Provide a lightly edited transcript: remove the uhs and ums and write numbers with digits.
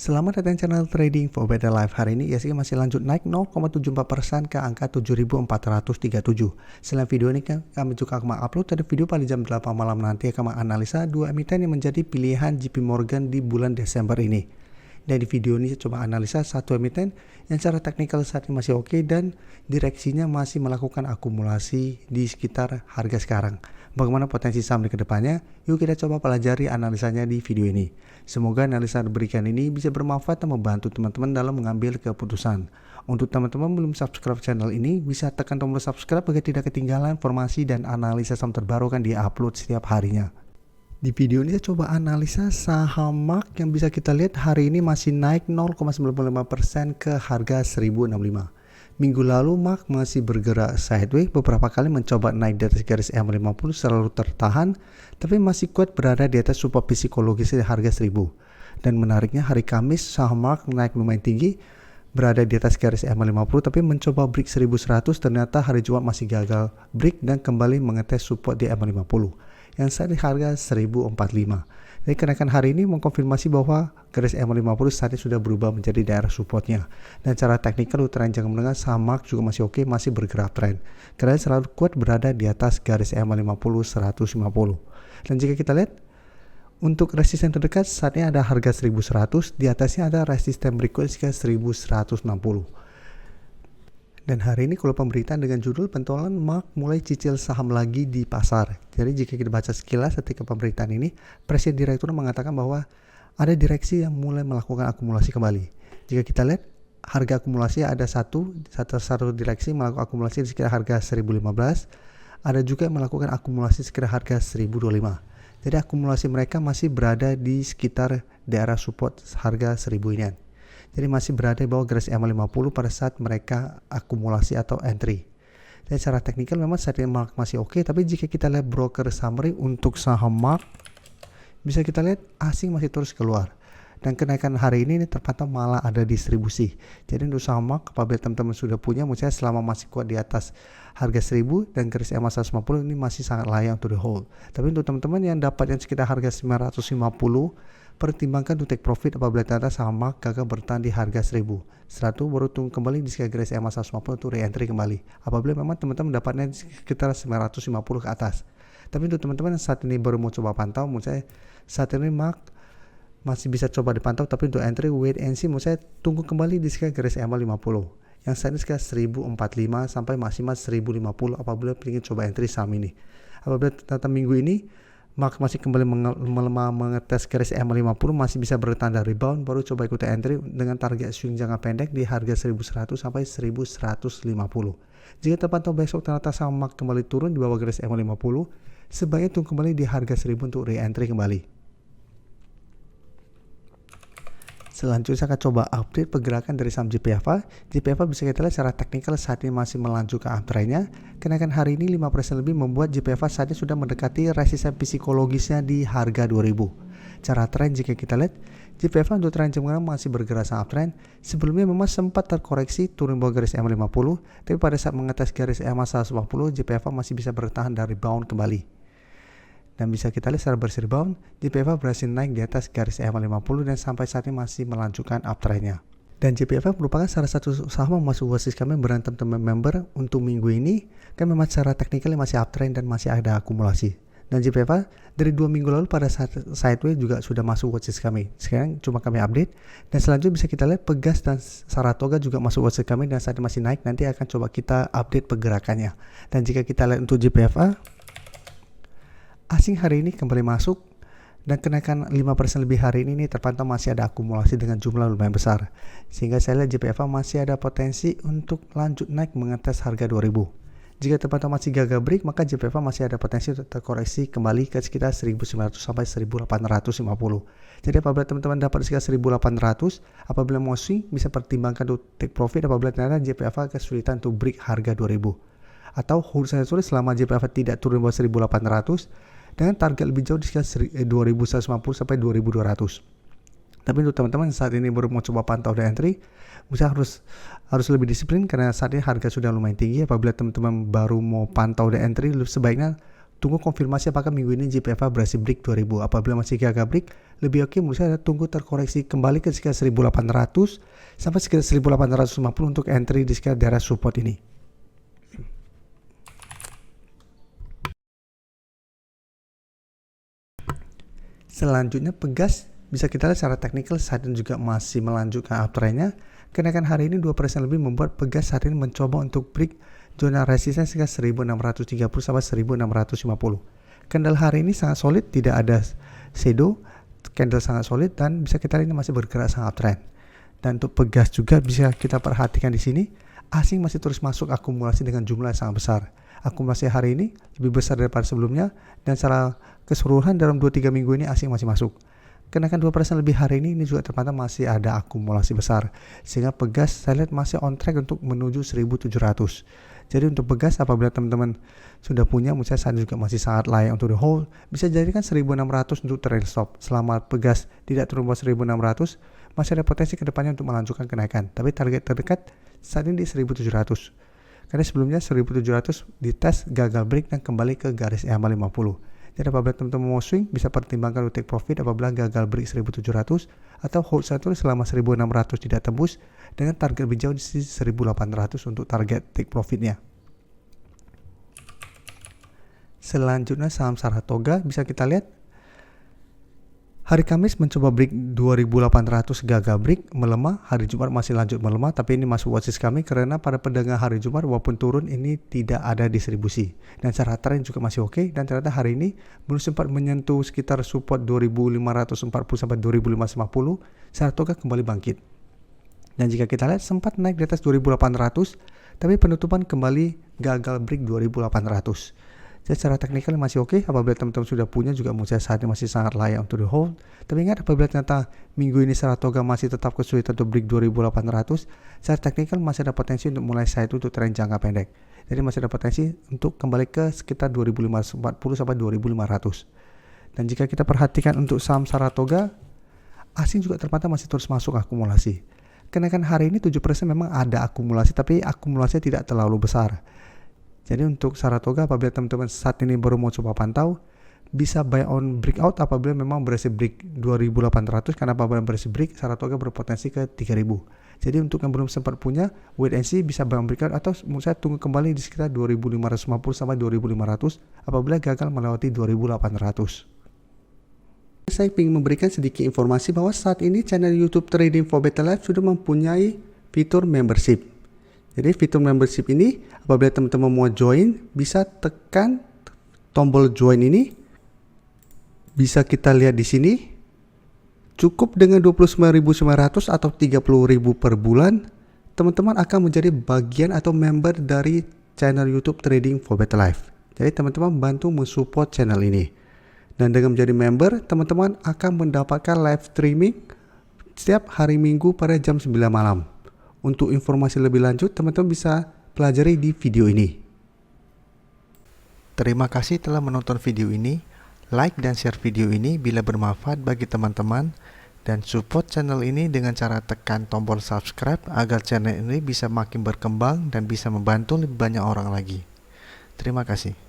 Selamat datang channel Trading for Better Life. Hari ini ISG masih lanjut naik 0,74% ke angka 7.437. Selain video ini kami juga akan upload ada video pada jam 8 malam nanti akan menganalisa dua emiten yang menjadi pilihan JP Morgan di bulan Desember ini. Dan di video ini saya coba analisa satu emiten yang secara teknikal saat ini masih oke dan direksinya masih melakukan akumulasi di sekitar harga sekarang. Bagaimana potensi saham di kedepannya? Yuk kita coba pelajari analisanya di video ini. Semoga analisa diberikan ini bisa bermanfaat dan membantu teman-teman dalam mengambil keputusan. Untuk teman-teman belum subscribe channel ini, bisa tekan tombol subscribe agar tidak ketinggalan informasi dan analisa saham terbaru kan di-upload setiap harinya. Di video ini saya coba analisa saham MAK yang bisa kita lihat hari ini masih naik 0,95% ke harga 1065. Minggu lalu MAK masih bergerak sideways, beberapa kali mencoba naik di atas garis EM50 selalu tertahan, tapi masih kuat berada di atas support psikologis di harga 1000. Dan menariknya hari Kamis saham MAK naik lumayan tinggi, berada di atas garis EM50 tapi mencoba break 1100, ternyata hari Jumat masih gagal break dan kembali mengetes support di EM50 yang saat ini harga 1045. Jadi kenaikan hari ini mengkonfirmasi bahwa garis EM50 saat ini sudah berubah menjadi daerah supportnya. Dan secara teknikal tren jangka menengah saham MAK juga masih oke, masih bergerak tren. Karena selalu kuat berada di atas garis EM50 150. Dan jika kita lihat untuk resisten terdekat saat ini ada harga 1100, di atasnya ada resisten berikutnya sekitar 1160. Dan hari ini kalau pemberitaan dengan judul pentolan MAK mulai cicil saham lagi di pasar. Jadi jika kita baca sekilas ketika pemberitaan ini, Presiden Direktur mengatakan bahwa ada direksi yang mulai melakukan akumulasi kembali. Jika kita lihat harga akumulasi ada satu direksi melakukan akumulasi di sekitar harga 1015, ada juga yang melakukan akumulasi sekitar harga 1025. Jadi akumulasi mereka masih berada di sekitar daerah support harga 1000 ini. Jadi masih berada di bawah garis EM50 pada saat mereka akumulasi atau entry. Dan secara teknikal memang saat ini MAK masih oke, tapi jika kita lihat broker summary untuk saham MAK, bisa kita lihat asing masih terus keluar. Dan kenaikan hari ini terpantau malah ada distribusi. Jadi untuk saham MAK, apabila teman-teman sudah punya, menurut saya selama masih kuat di atas harga 1000 dan garis EM 150 ini masih sangat layak untuk di hold. Tapi untuk teman-teman yang dapat yang sekitar harga 950, pertimbangkan untuk take profit apabila ternyata saham MAK gagal bertahan di harga 1000. Setelah itu baru tunggu kembali di sekitar garis EM 150 untuk re-entry kembali. Apabila memang teman-teman dapatnya sekitar 950 ke atas. Tapi untuk teman-teman yang saat ini baru mau coba pantau, menurut saya saat ini MAK masih bisa coba dipantau, tapi untuk entry wait and see menurut saya tunggu kembali di sekitar garis EM 50. Yang saat ini sekitar 1045 sampai maksimal 1050 apabila ingin coba entry saham ini. Apabila ternyata minggu ini MAK masih kembali melemah mengetes garis EM50 masih bisa bertanda rebound, baru coba ikuti entry dengan target swing jangka pendek di harga 1100 sampai 1150. Jika terpantau besok ternyata saham MAK kembali turun di bawah garis EM50, sebaiknya tunggu kembali di harga 1000 untuk re-entry kembali. Selanjutnya saya akan coba update pergerakan dari saham JPFA. JPFA bisa kita lihat secara teknikal saat ini masih melanjutkan uptrendnya. Kenaikan hari ini 5% lebih membuat JPFA saat ini sudah mendekati resisten psikologisnya di harga 2000. Cara tren jika kita lihat, JPFA untuk tren jam masih bergerak sangat uptrend. Sebelumnya memang sempat terkoreksi turun bawah garis EM50, tapi pada saat mengetes garis EM 150, JPFA masih bisa bertahan dari rebound kembali. Dan bisa kita lihat secara bersih rebound, JPFA berhasil naik di atas garis EM50 dan sampai saat ini masih melanjutkan uptrendnya. Dan JPFA merupakan salah satu saham yang masuk watchlist kami berantem teman member untuk minggu ini, kan memang secara teknikal masih uptrend dan masih ada akumulasi. Dan JPFA dari 2 minggu lalu pada saat sideways juga sudah masuk watchlist kami. Sekarang cuma kami update. Dan selanjutnya bisa kita lihat Pegas dan Saratoga juga masuk watchlist kami dan saat ini masih naik. Nanti akan coba kita update pergerakannya. Dan jika kita lihat untuk JPFA, asing hari ini kembali masuk dan kenaikan 5% lebih hari ini terpantau masih ada akumulasi dengan jumlah lumayan besar. Sehingga saya lihat JPFA masih ada potensi untuk lanjut naik mengetes harga 2000. Jika terpantau masih gagal break, maka JPFA masih ada potensi untuk terkoreksi kembali ke sekitar 1900 sampai 1850. Jadi apabila teman-teman dapat sekitar 1800, apabila mau swing bisa pertimbangkan untuk take profit apabila ternyata JPFA kesulitan untuk break harga 2000. Atau hold saja selama JPFA tidak turun bawah 1800 dengan target lebih jauh di sekitar 2150 sampai 2200. Tapi untuk teman-teman saat ini baru mau coba pantau dan entry, bisa harus lebih disiplin karena saat ini harga sudah lumayan tinggi. Apabila teman-teman baru mau pantau dan entry, sebaiknya tunggu konfirmasi apakah minggu ini JPFA berhasil break 2000. Apabila masih gagal break, lebih oke menurut saya tunggu terkoreksi kembali ke sekitar 1800 sampai sekitar 1850 untuk entry di sekitar daerah support ini. Selanjutnya Pegas bisa kita lihat secara teknikal saat ini juga masih melanjutkan uptrendnya. Kenaikan hari ini 2% lebih membuat Pegas saat ini mencoba untuk break zona resisten sekitar 1630 sampai 1650. Candle hari ini sangat solid, tidak ada shadow, candle sangat solid dan bisa kita lihat ini masih bergerak sangat uptrend. Dan untuk Pegas juga bisa kita perhatikan di sini, asing masih terus masuk akumulasi dengan jumlah yang sangat besar. Akumulasi hari ini lebih besar daripada sebelumnya dan secara keseluruhan dalam 2-3 minggu ini asing masih masuk. Kenaikan 2% lebih hari ini juga terpantau masih ada akumulasi besar. Sehingga Pegas saya lihat masih on track untuk menuju 1700. Jadi untuk Pegas apabila teman-teman sudah punya, menurut saya saat ini juga masih sangat layak untuk di hold. Bisa jadikan 1600 untuk trailing stop. Selama Pegas tidak turun bawah 1600, masih ada potensi kedepannya untuk melanjutkan kenaikan. Tapi target terdekat saat ini di 1700. Karena sebelumnya 1700 dites gagal break dan kembali ke garis EMA 50. Jadi apabila teman-teman mau swing bisa pertimbangkan untuk take profit apabila gagal break 1700 atau hold satu selama 1600 tidak tembus dengan target lebih jauh di 1800 untuk target take profitnya. Selanjutnya saham Saratoga bisa kita lihat hari Kamis mencoba break 2800 gagal break, melemah. Hari Jumat masih lanjut melemah, tapi ini masuk watchlist kami karena pada perdagangan hari Jumat walaupun turun ini tidak ada distribusi. Dan secara tren juga masih oke dan ternyata hari ini belum sempat menyentuh sekitar support 2540 sampai 2550, Saratoga kembali bangkit. Dan jika kita lihat sempat naik di atas 2800, tapi penutupan kembali gagal break 2800. Jadi secara teknikal masih oke. Apabila teman-teman sudah punya juga menurut saya saat ini masih sangat layak untuk di hold. Tapi ingat apabila ternyata minggu ini Saratoga masih tetap kesulitan untuk break 2800, secara teknikal masih ada potensi untuk mulai side untuk tren jangka pendek. Jadi masih ada potensi untuk kembali ke sekitar 2540 sampai 2500. Dan jika kita perhatikan untuk saham Saratoga, asing juga terpantau masih terus masuk akumulasi. Kenaikan hari ini 7% memang ada akumulasi, tapi akumulasinya tidak terlalu besar. Jadi untuk Saratoga apabila teman-teman saat ini baru mau coba pantau, bisa buy on breakout apabila memang berhasil break 2800, karena apabila berhasil break Saratoga berpotensi ke 3000. Jadi untuk yang belum sempat punya, wait and see bisa buy on breakout atau menurut saya tunggu kembali di sekitar 2550 sampai 2500 apabila gagal melewati 2800. Saya ingin memberikan sedikit informasi bahwa saat ini channel YouTube Trading for Better Life sudah mempunyai fitur membership. Jadi fitur membership ini apabila teman-teman mau join bisa tekan tombol join ini. Bisa kita lihat di sini. Cukup dengan 29.900 atau 30.000 per bulan, teman-teman akan menjadi bagian atau member dari channel YouTube Trading for Better Life. Jadi teman-teman bantu mensupport channel ini. Dan dengan menjadi member, teman-teman akan mendapatkan live streaming setiap hari Minggu pada jam 9 malam. Untuk informasi lebih lanjut, teman-teman bisa pelajari di video ini. Terima kasih telah menonton video ini. Like dan share video ini bila bermanfaat bagi teman-teman. Dan support channel ini dengan cara tekan tombol subscribe agar channel ini bisa makin berkembang dan bisa membantu lebih banyak orang lagi. Terima kasih.